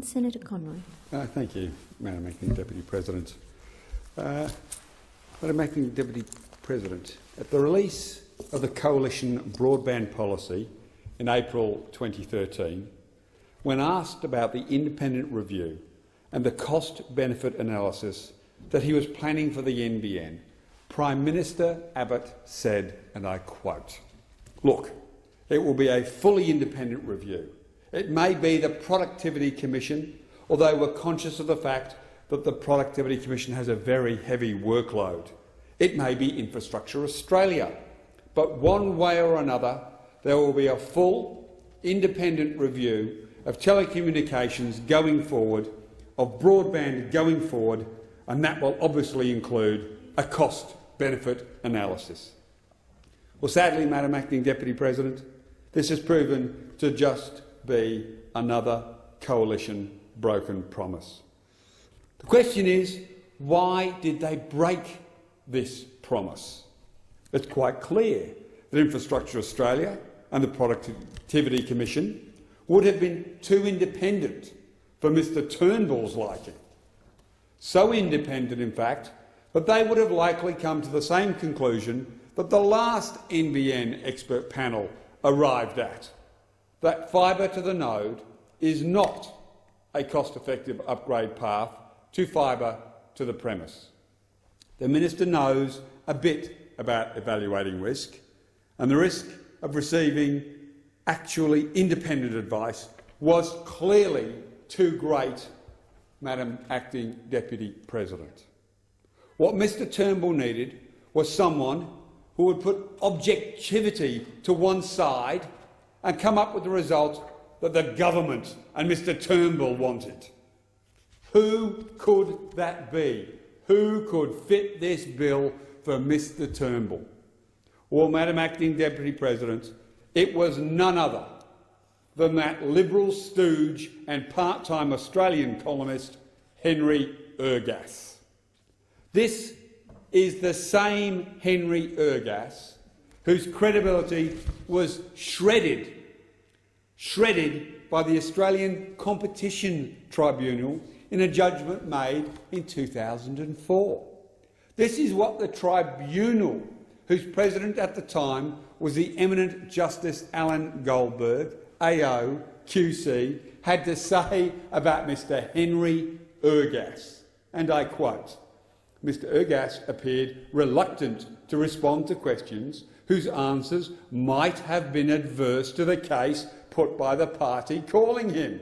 Senator Conroy. Thank you, Madam Acting Deputy President. Madam Acting Deputy President, at the release of the Coalition Broadband Policy in April 2013, when asked about the independent review and the cost-benefit analysis that he was planning for the NBN, Prime Minister Abbott said, and I quote, "Look, it will be a fully independent review. It may be the Productivity Commission, although we're conscious of the fact that the Productivity Commission has a very heavy workload. It may be Infrastructure Australia. But one way or another, there will be a full, independent review of telecommunications going forward, of broadband going forward, and that will obviously include a cost-benefit analysis." Well, sadly, Madam Acting Deputy President, this has proven to just be another coalition broken promise. The question is, why did they break this promise? It's quite clear that Infrastructure Australia and the Productivity Commission would have been too independent for Mr Turnbull's liking. So independent, in fact, that they would have likely come to the same conclusion that the last NBN expert panel arrived at, that fibre to the node is not a cost-effective upgrade path to fibre to the premise. The Minister knows a bit about evaluating risk, and the risk of receiving actually independent advice was clearly too great, Madam Acting Deputy President. What Mr Turnbull needed was someone who would put objectivity to one side and come up with the result that the government and Mr Turnbull wanted. Who could that be? Who could fit this bill for Mr Turnbull? Well, Madam Acting Deputy President, it was none other than that Liberal stooge and part-time Australian columnist, Henry Ergas. This is the same Henry Ergas whose credibility was shredded by the Australian Competition Tribunal in a judgment made in 2004. This is what the tribunal, whose president at the time was the eminent Justice Alan Goldberg, AO, QC, had to say about Mr Henry Ergas, and I quote, "Mr Ergas appeared reluctant to respond to questions whose answers might have been adverse to the case put by the party calling him.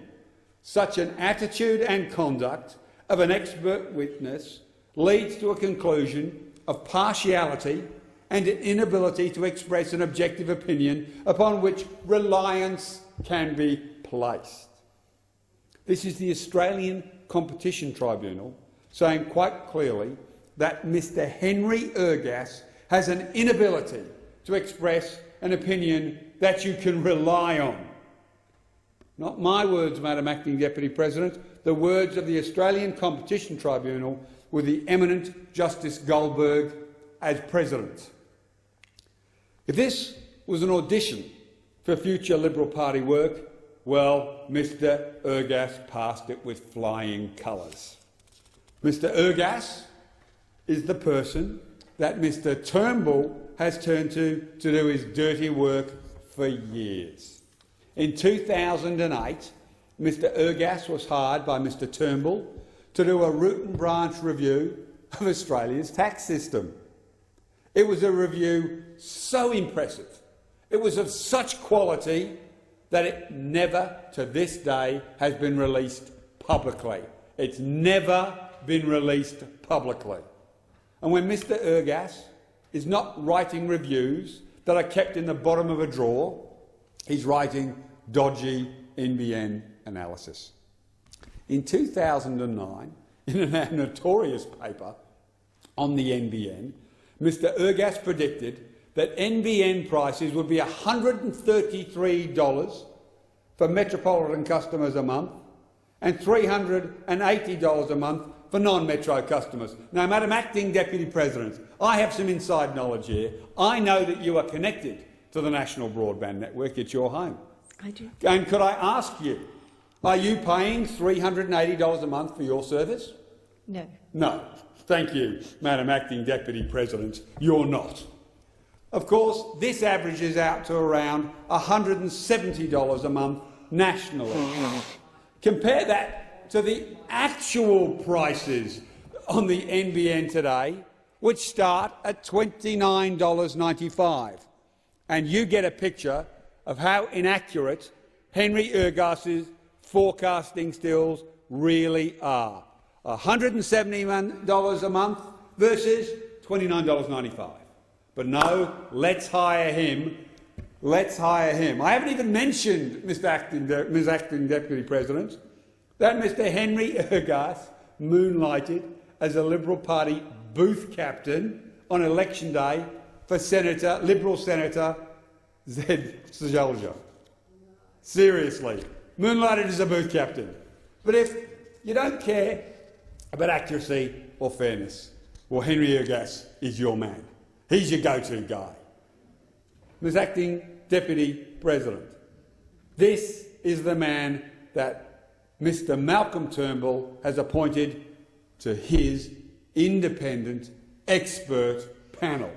Such an attitude and conduct of an expert witness leads to a conclusion of partiality and an inability to express an objective opinion upon which reliance can be placed." This is the Australian Competition Tribunal saying quite clearly that Mr Henry Ergas has an inability to express an opinion that you can rely on. Not my words, Madam Acting Deputy President, the words of the Australian Competition Tribunal with the eminent Justice Goldberg as President. If this was an audition for future Liberal Party work, well, Mr Ergas passed it with flying colours. Mr Ergas is the person that Mr Turnbull has turned to do his dirty work for years. In 2008, Mr Ergas was hired by Mr Turnbull to do a root and branch review of Australia's tax system. It was a review so impressive, it was of such quality that it never to this day has been released publicly. It's never been released publicly. And when Mr Ergas is not writing reviews that are kept in the bottom of a drawer, he's writing dodgy NBN analysis. In 2009, in a notorious paper on the NBN, Mr Ergas predicted that NBN prices would be $133 for metropolitan customers a month and $380 a month for non-metro customers. Now, Madam Acting Deputy President, I have some inside knowledge here. I know that you are connected to the National Broadband Network. It's your home. I do. And could I ask you, Are you paying $380 a month for your service? No. No. Thank you, Madam Acting Deputy President. You're not. Of course, this averages out to around $170 a month nationally. Compare that to the actual prices on the NBN today, which start at $29.95. And you get a picture of how inaccurate Henry Ergas's forecasting stills really are. $171 a month versus $29.95. But no, let's hire him. Let's hire him. I haven't even mentioned, Ms. Acting Deputy President, that Mr. Henry Ergas moonlighted as a Liberal Party booth captain on election day for Liberal Senator Zed Sejalja. Seriously, moonlighted as a booth captain. But if you don't care about accuracy or fairness, well, Henry Ergas is your man. He's your go-to guy. Ms. Acting Deputy President, this is the man that Mr. Malcolm Turnbull has appointed to his independent expert panel.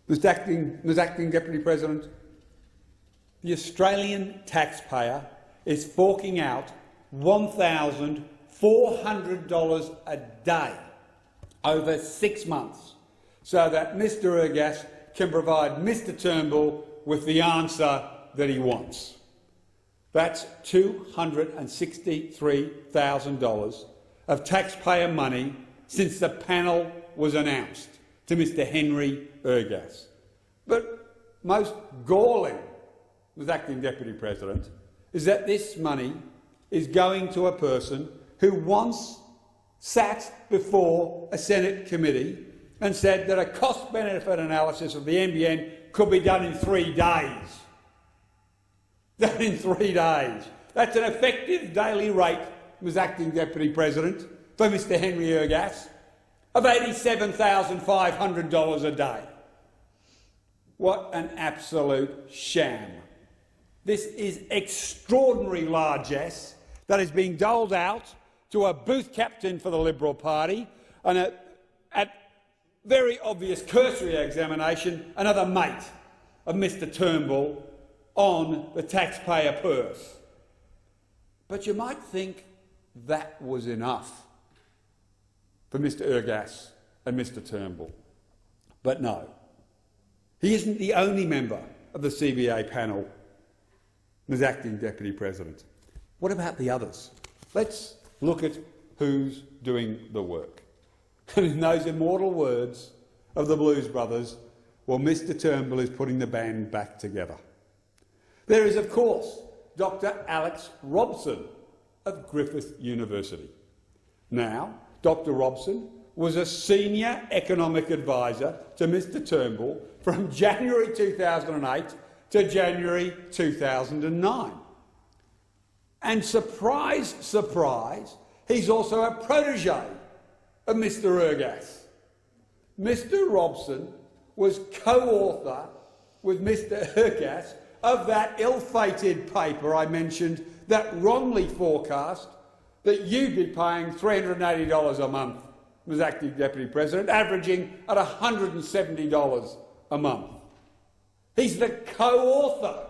Ms. Acting Deputy President, the Australian taxpayer is forking out $1,400 a day over 6 months so that Mr. Ergas can provide Mr. Turnbull with the answer that he wants. That's $263,000 of taxpayer money since the panel was announced to Mr. Henry Ergas. But most galling, Ms. Acting Deputy President, is that this money is going to a person who once sat before a Senate committee and said that a cost-benefit analysis of the NBN could be done in 3 days. Done in 3 days. That's an effective daily rate, Ms. Acting Deputy President, for Mr. Henry Ergas of $87,500 a day. What an absolute sham. This is extraordinary largesse that is being doled out to a booth captain for the Liberal Party and at very obvious cursory examination, another mate of Mr. Turnbull on the taxpayer purse. But you might think that was enough for Mr. Ergas and Mr. Turnbull. But no, he isn't the only member of the CBA panel, Ms. Acting Deputy President. What about the others? Let's look at who's doing the work. And in those immortal words of the Blues Brothers, well, Mr. Turnbull is putting the band back together. There is, of course, Dr. Alex Robson of Griffith University. Now, Dr. Robson was a senior economic advisor to Mr. Turnbull from January 2008 to January 2009. And surprise, surprise, he's also a protege of Mr. Ergas. Mr. Robson was co-author with Mr. Ergas of that ill-fated paper I mentioned that wrongly forecast that you'd be paying $380 a month, Ms. Acting Deputy President, averaging at $170 a month. He's the co-author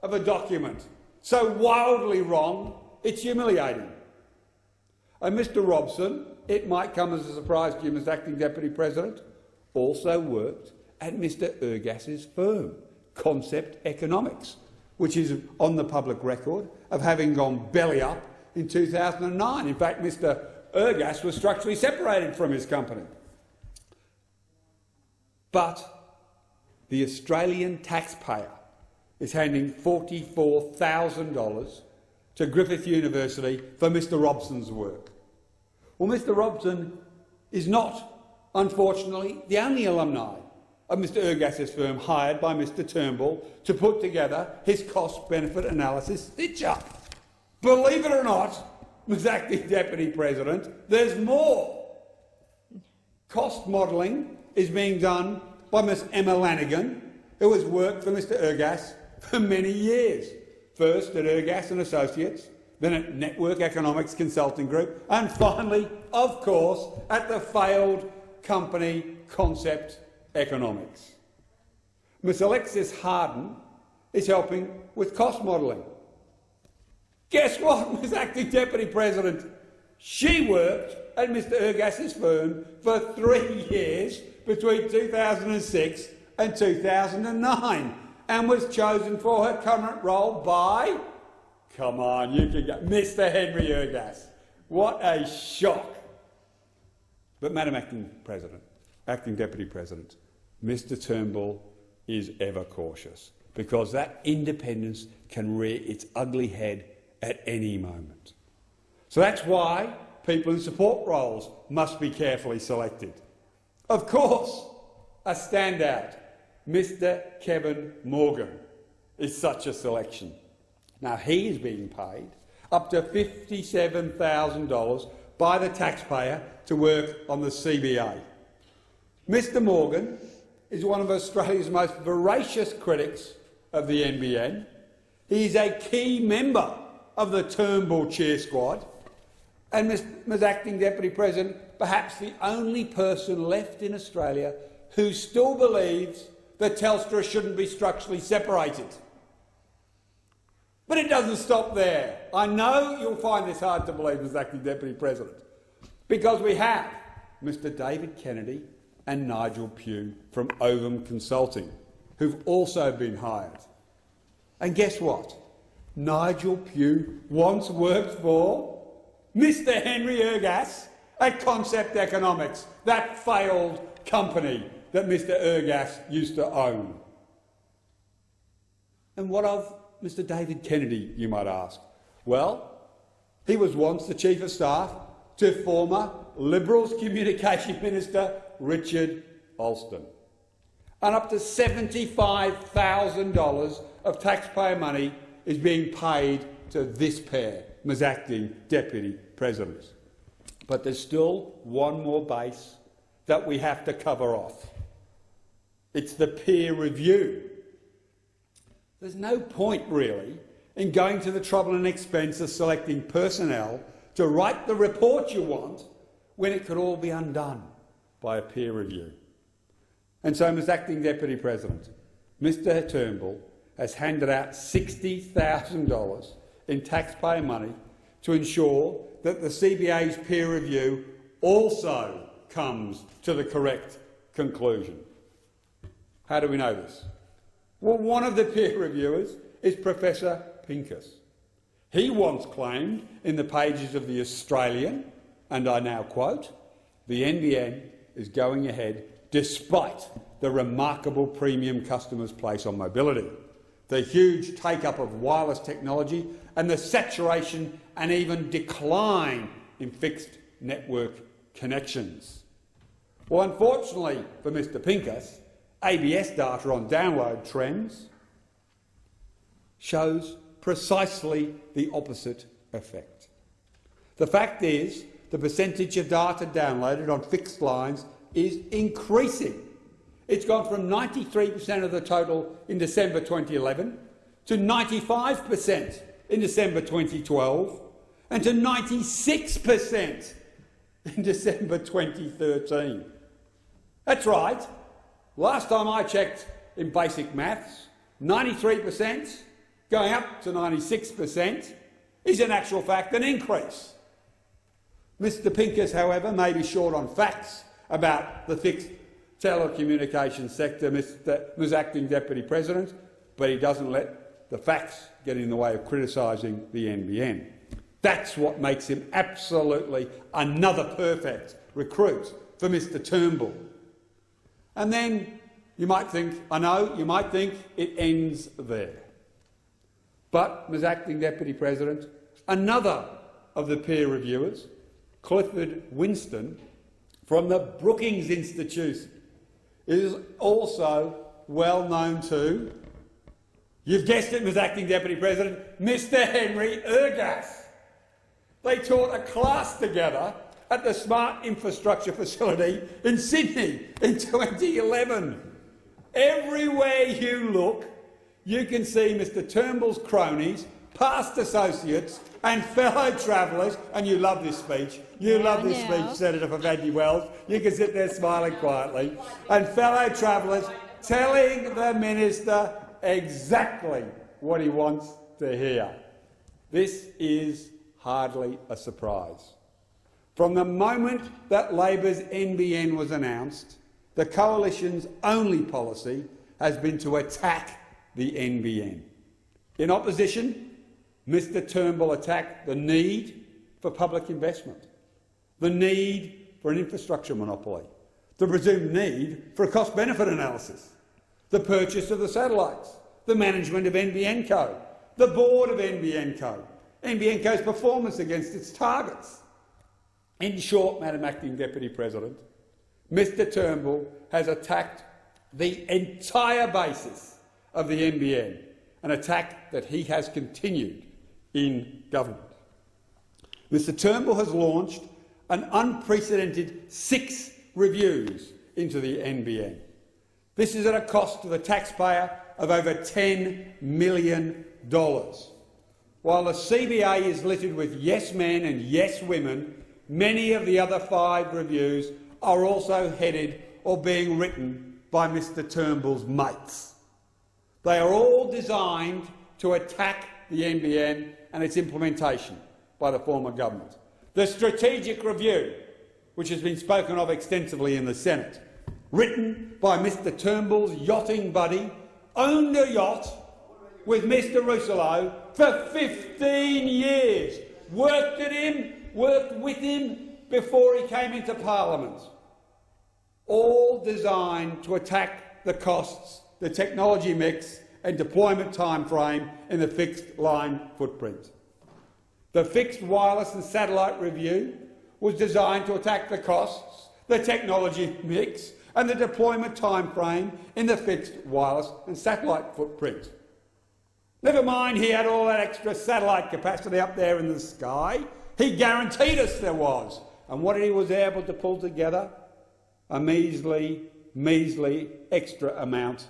of a document so wildly wrong, it's humiliating. And Mr. Robson, it might come as a surprise to you, Ms. Acting Deputy President, also worked at Mr. Ergas's firm, Concept Economics, which is on the public record of having gone belly up in 2009. In fact, Mr. Ergas was structurally separated from his company. But the Australian taxpayer is handing $44,000 to Griffith University for Mr. Robson's work. Well, Mr. Robson is not, unfortunately, the only alumni of Mr. Ergas's firm hired by Mr. Turnbull to put together his cost-benefit analysis stitch-up. Believe it or not, Ms. Acting Deputy President, there's more. Cost modelling is being done by Ms. Emma Lanigan, who has worked for Mr. Ergas for many years, first at Ergas and Associates, then at Network Economics Consulting Group, and finally, of course, at the failed company Concept Economics. Ms Alexis Harden is helping with cost modelling. Guess what, Ms Acting Deputy President? She worked at Mr Ergas's firm for 3 years between 2006 and 2009 and was chosen for her current role by, come on, you can go, Mr Henry Ergas. What a shock. But Madam Acting Deputy President, Mr Turnbull is ever cautious because that independence can rear its ugly head at any moment. So that's why people in support roles must be carefully selected. Of course, a standout, Mr Kevin Morgan, is such a selection. Now, he is being paid up to $57,000 by the taxpayer to work on the CBA. Mr Morgan is one of Australia's most voracious critics of the NBN. He is a key member of the Turnbull cheer squad, and Ms Acting Deputy President, perhaps the only person left in Australia who still believes that Telstra shouldn't be structurally separated. But it doesn't stop there. I know you'll find this hard to believe, Ms Acting Deputy President, because we have Mr David Kennedy and Nigel Pugh from Ovum Consulting, who've also been hired. And guess what? Nigel Pugh once worked for Mr Henry Ergas at Concept Economics, that failed company that Mr Ergas used to own. And what of Mr David Kennedy, you might ask? Well, he was once the Chief of Staff to former Liberals Communication Minister Richard Alston. And up to $75,000 of taxpayer money is being paid to this pair, Ms Acting Deputy President. But there's still one more base that we have to cover off. It's the peer review. There's no point, really, in going to the trouble and expense of selecting personnel to write the report you want when it could all be undone by a peer review. And so, Ms Acting Deputy President, Mr Turnbull has handed out $60,000 in taxpayer money to ensure that the CBA's peer review also comes to the correct conclusion. How do we know this? Well, one of the peer reviewers is Professor Pincus. He once claimed in the pages of The Australian, and I now quote, "The NBN is going ahead despite the remarkable premium customers place on mobility, the huge take-up of wireless technology and the saturation and even decline in fixed network connections." Well, unfortunately for Mr Pincus, ABS data on download trends shows precisely the opposite effect. The fact is, the percentage of data downloaded on fixed lines is increasing. It's gone from 93% of the total in December 2011 to 95% in December 2012 and to 96% in December 2013. That's right. Last time I checked in basic maths, 93% going up to 96% is in actual fact an increase. Mr Pincus, however, may be short on facts about the fixed telecommunications sector, Ms Acting Deputy President, but he doesn't let the facts get in the way of criticising the NBN. That's what makes him absolutely another perfect recruit for Mr Turnbull. And then you might think, I know, you might think it ends there. But, Ms Acting Deputy President, another of the peer reviewers, Clifford Winston, from the Brookings Institute, is also well known to, you've guessed it, Ms Acting Deputy President, Mr Henry Ergas. They taught a class together at the Smart Infrastructure Facility in Sydney in 2011. Everywhere you look, you can see Mr Turnbull's cronies, past associates and fellow travellers, and you love this speech, speech, Senator for Vandy Wells, you can sit there smiling quietly, and fellow travellers telling the minister exactly what he wants to hear. This is hardly a surprise. From the moment that Labor's NBN was announced, the Coalition's only policy has been to attack the NBN. In opposition, Mr Turnbull attacked the need for public investment, the need for an infrastructure monopoly, the presumed need for a cost-benefit analysis, the purchase of the satellites, the management of NBN Co, the board of NBN Co, NBN Co's performance against its targets. In short, Madam Acting Deputy President, Mr Turnbull has attacked the entire basis of the NBN, an attack that he has continued in government. Mr Turnbull has launched an unprecedented 6 reviews into the NBN. This is at a cost to the taxpayer of over $10 million. While the CBA is littered with yes men and yes women, many of the other 5 reviews are also headed or being written by Mr Turnbull's mates. They are all designed to attack the NBN and its implementation by the former government. The strategic review, which has been spoken of extensively in the Senate, written by Mr Turnbull's yachting buddy, owned a yacht with Mr Rousselot for 15 years, worked with him before he came into Parliament, all designed to attack the costs, the technology mix and deployment timeframe in the fixed line footprint. The fixed wireless and satellite review was designed to attack the costs, the technology mix and the deployment timeframe in the fixed wireless and satellite footprint. Never mind he had all that extra satellite capacity up there in the sky. He guaranteed us there was. And what he was able to pull together? A measly extra amount,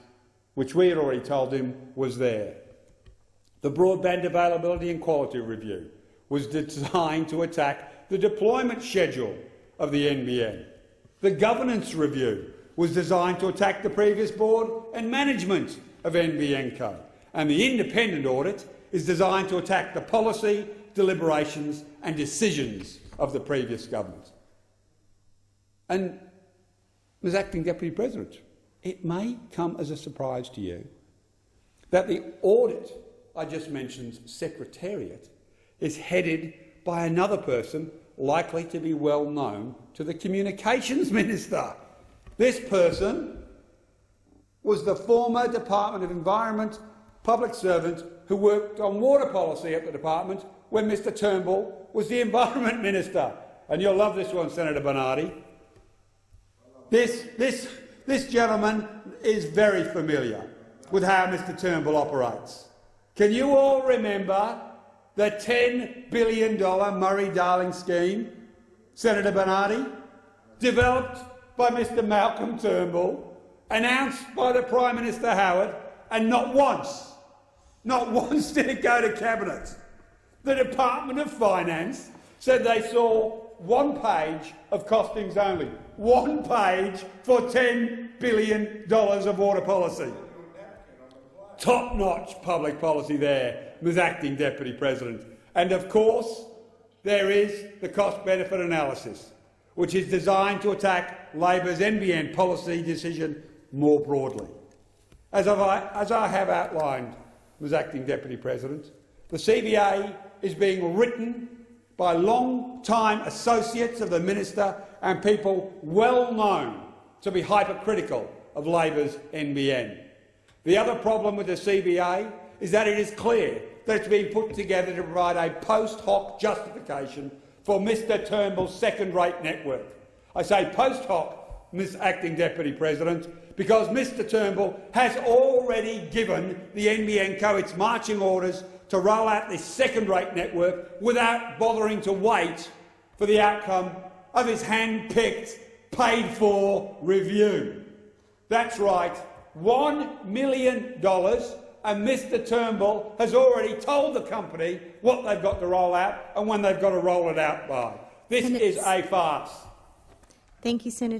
which we had already told him was there. The Broadband Availability and Quality Review was designed to attack the deployment schedule of the NBN. The Governance Review was designed to attack the previous board and management of NBN Co. And the Independent Audit is designed to attack the policy, deliberations and decisions of the previous government. And, Ms Acting Deputy President, it may come as a surprise to you that the audit I just mentioned's Secretariat is headed by another person likely to be well known to the Communications Minister. This person was the former Department of Environment public servant who worked on water policy at the department when Mr Turnbull was the Environment Minister. And you'll love this one, Senator Bernardi. This gentleman is very familiar with how Mr Turnbull operates. Can you all remember the $10 billion Murray-Darling scheme, Senator Bernardi, developed by Mr Malcolm Turnbull, announced by the Prime Minister Howard, and not once did it go to Cabinet. The Department of Finance said they saw one page of costings only, one page for $10 billion of water policy. Top-notch public policy there, Ms Acting Deputy President. And of course, there is the cost-benefit analysis, which is designed to attack Labor's NBN policy decision more broadly. As I have outlined, Ms Acting Deputy President, the CBA is being written by long-time associates of the Minister and people well known to be hypercritical of Labor's NBN. The other problem with the CBA is that it is clear that it's being put together to provide a post hoc justification for Mr Turnbull's second-rate network. I say post hoc, Ms Acting Deputy President, because Mr Turnbull has already given the NBN Co its marching orders to roll out this second-rate network without bothering to wait for the outcome of his hand-picked, paid-for review. That's right, $1 million and Mr Turnbull has already told the company what they've got to roll out and when they've got to roll it out by. This is a farce. Thank you, Senator.